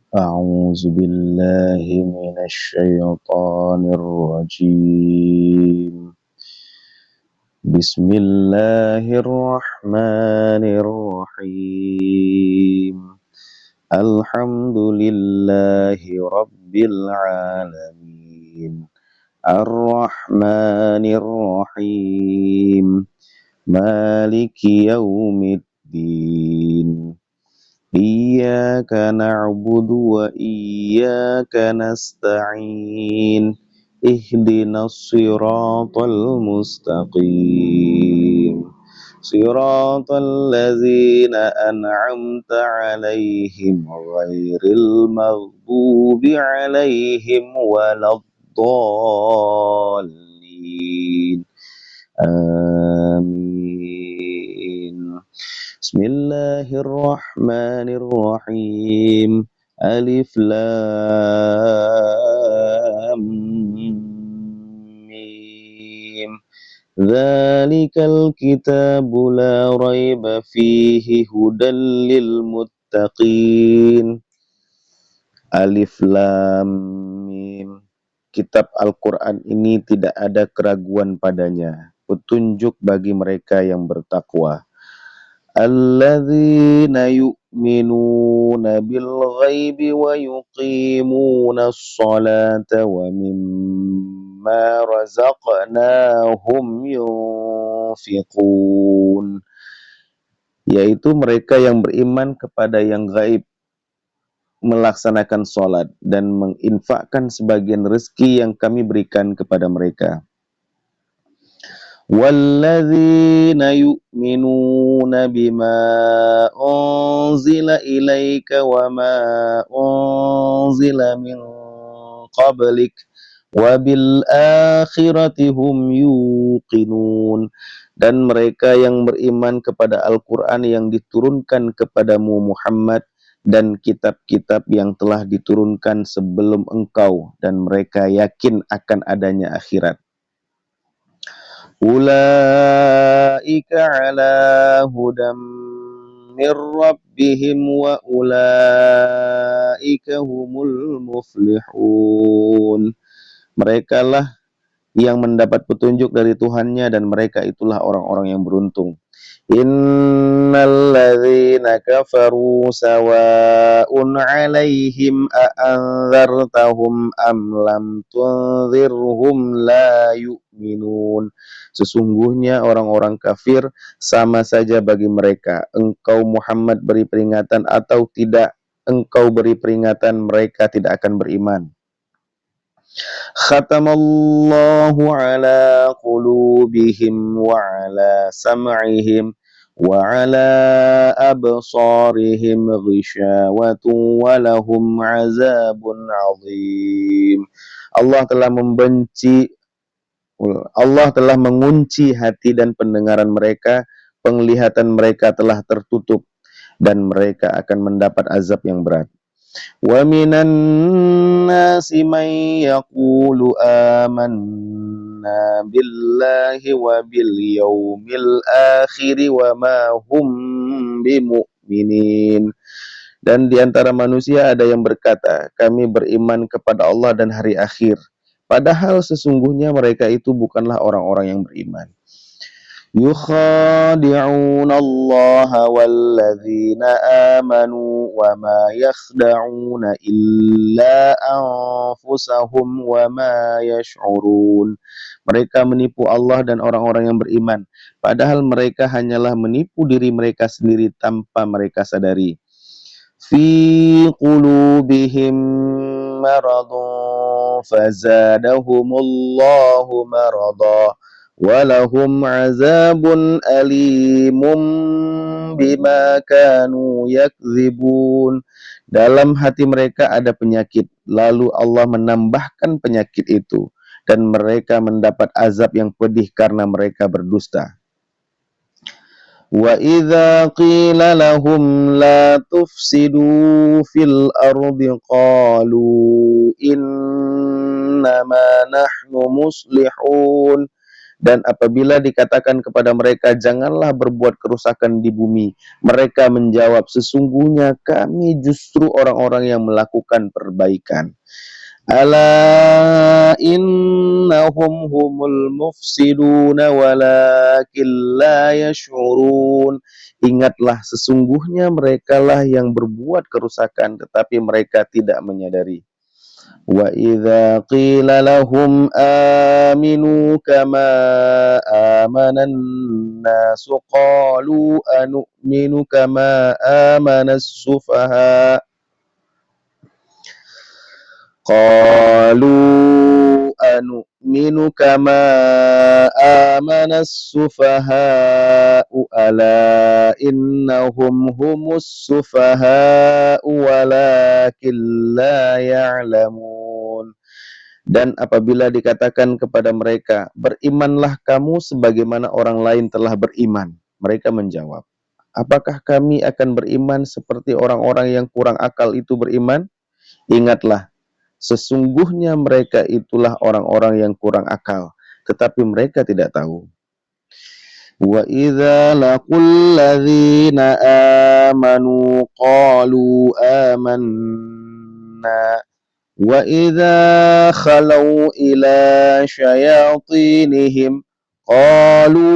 أعوذ بالله من الشيطان الرجيم. بسم الله الرحمن الرحيم. الحمد لله رب العالمين. الرحمن الرحيم. مالك يوم الدين. إياك نعبد وإياك نستعين. اهدنا الصراط المستقيم. صراط الذين أنعمت عليهم غير المغضوب عليهم ولا الضالين. آمين. بسم الله الرحمن الرحيم. ألف لام ميم. ذلك الكتاب لا ريب فيه هدى للمتقين. Alif Lam Mim. Kitab Al-Quran ini tidak ada keraguan padanya, petunjuk bagi mereka yang bertakwa. Alladzina yu'minuna bil ghaibi wa yuqimuna as-salata wa mimma razaqnahum yunfiqun. Yaitu mereka yang beriman kepada yang gaib, melaksanakan sholat dan menginfakkan sebagian rezeki yang kami berikan kepada mereka. Walladzina yu'minuna bima unzila ilaika wa ma unzila min qablik wa bil akhirati hum yuqinun. Dan mereka yang beriman kepada Al-Quran yang diturunkan kepadamu Muhammad dan kitab-kitab yang telah diturunkan sebelum engkau, dan mereka yakin akan adanya akhirat. Ulaika ala hudam min rabbihim wa ulaika humul muflihun. Merekalah yang mendapat petunjuk dari Tuhannya dan mereka itulah orang-orang yang beruntung. Innal ladzina kafaru sawa'un 'alaihim a'anzartahum am lam tunzirhum la yu'minun. Sesungguhnya orang-orang kafir sama saja bagi mereka, engkau Muhammad beri peringatan atau tidak engkau beri peringatan, mereka tidak akan beriman. Khatamallahu ala qulubihim wa ala sam'ihim wa ala absarihim ghishawatun wa lahum azabun azim. Allah telah mengunci hati dan pendengaran mereka, penglihatan mereka telah tertutup dan mereka akan mendapat azab yang berat. Wa minan nasi man yaqulu amanna billahi wa bil yaumil akhir wa ma hum bimu'minin. Dan di antara manusia ada yang berkata, kami beriman kepada Allah dan hari akhir, padahal sesungguhnya mereka itu bukanlah orang-orang yang beriman. يخادعون الله والذين آمنوا وما يخدعون إلا أنفسهم وما يشعرون. Mereka menipu Allah dan orang-orang yang beriman, padahal mereka hanyalah menipu diri mereka sendiri tanpa mereka sadari. Fi qulubihim maradun fazadahumullahu marada walahum azabun alimun bima kanu yakzibun. Dalam hati mereka ada penyakit, lalu Allah menambahkan penyakit itu, dan mereka mendapat azab yang pedih karena mereka berdusta. Wa idza qila lahum la tufsidu fil ardi qalu innama nahnu muslihun. Dan apabila dikatakan kepada mereka, janganlah berbuat kerusakan di bumi, mereka menjawab, sesungguhnya kami justru orang-orang yang melakukan perbaikan. Ala innahum humul mufsiduna walakin la yash'urun. Ingatlah, sesungguhnya merekalah yang berbuat kerusakan, tetapi mereka tidak menyadari. Wa idza qila lahum aminu kama amanan nasu qalu anu'minu kama amanas sufaha qalu anu'minu kama amanas sufaha ala innahum humus sufaha walakin la ya'lamun. Dan apabila dikatakan kepada mereka, berimanlah kamu sebagaimana orang lain telah beriman, mereka menjawab, apakah kami akan beriman seperti orang-orang yang kurang akal itu beriman? Ingatlah, sesungguhnya mereka itulah orang-orang yang kurang akal, tetapi mereka tidak tahu. Wa idza laqul ladzina amanu qalu amanna wa idza khalau ila syayatinihim qalu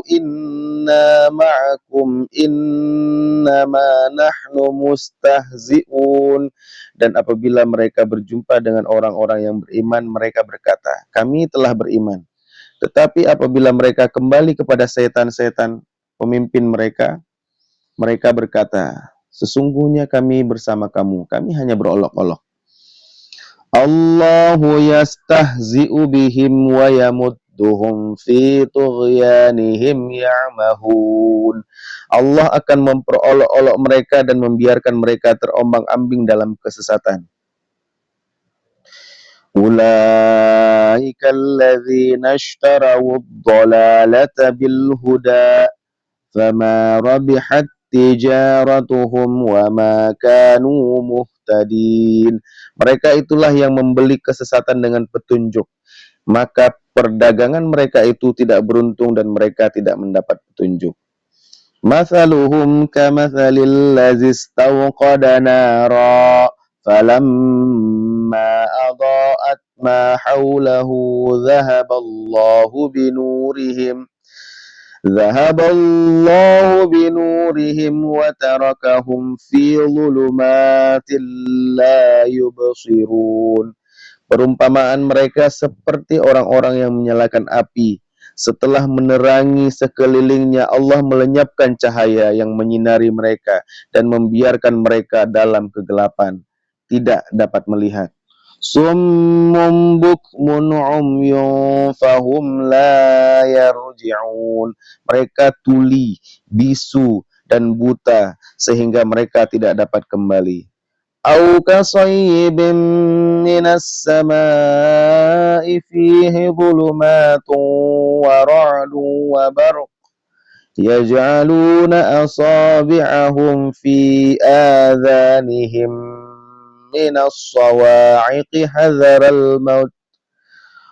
inna ma'akum innama nahnu mustahzi'un. Dan apabila mereka berjumpa dengan orang-orang yang beriman, mereka berkata, kami telah beriman. Tetapi apabila mereka kembali kepada setan-setan pemimpin mereka, mereka berkata, sesungguhnya kami bersama kamu, kami hanya berolok-olok. Allahu yastahzi'u bihim wa yamudduhum fi tughyanihim ya'mahun. Allah akan memperolok-olok mereka dan membiarkan mereka terombang-ambing dalam kesesatan. Ulaika alladzina ishtaraw ad-dhalalata bil huda fama rabihat tijaratuhum wa ma kanu muhtadin. Mereka itulah yang membeli kesesatan dengan petunjuk, maka perdagangan mereka itu tidak beruntung dan mereka tidak mendapat petunjuk. Mathaluhum kamathalil ladzi istawqada nara falamma adaa'at ma hawlahu dhahaballahu binurihim wa tarakahum fi dhulumatin la yubsirun. Perumpamaan mereka seperti orang-orang yang menyalakan api. Setelah menerangi sekelilingnya, Allah melenyapkan cahaya yang menyinari mereka dan membiarkan mereka dalam kegelapan, tidak dapat melihat. Summum bukmun umyun fahum la yarji'un. Mereka tuli, bisu, dan buta sehingga mereka tidak dapat kembali. Au kasayyibin minas samaa'i fihi dhulumatun wa ra'dun wa barq yaj'aluna asabi'ahum fi adhanihim minas sawa'iqi hadharal maut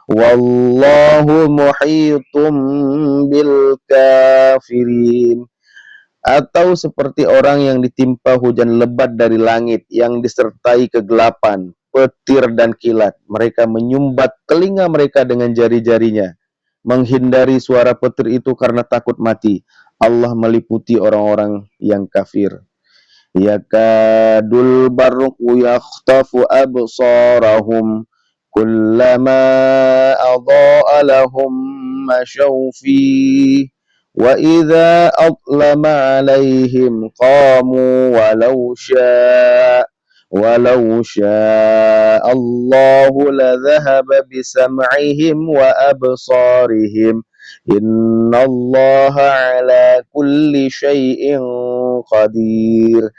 wallahu muhitum bil kafirin. Atau seperti orang yang ditimpa hujan lebat dari langit yang disertai kegelapan, petir dan kilat. Mereka menyumbat telinga mereka dengan jari-jarinya, menghindari suara petir itu karena takut mati. Allah meliputi orang-orang yang kafir. Yakadul barqu yakhtafu absarahum kullama adha'a lahum mashaw fihi wa idza atlama alaihim qamu walau syaa Allahu la dhahaba bisam'ihim wa absarihim innallaha ala kulli syai'in qadir.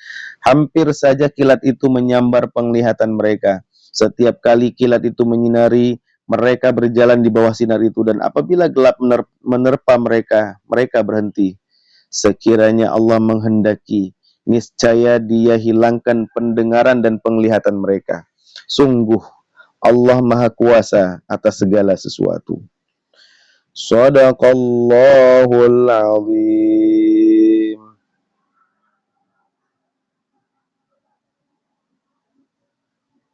Hampir saja kilat itu menyambar penglihatan mereka. Setiap kali kilat itu menyinari, mereka berjalan di bawah sinar itu, dan apabila gelap menerpa mereka, mereka berhenti. Sekiranya Allah menghendaki, niscaya Dia hilangkan pendengaran dan penglihatan mereka. Sungguh, Allah Maha Kuasa atas segala sesuatu. Sadaqallahul azim.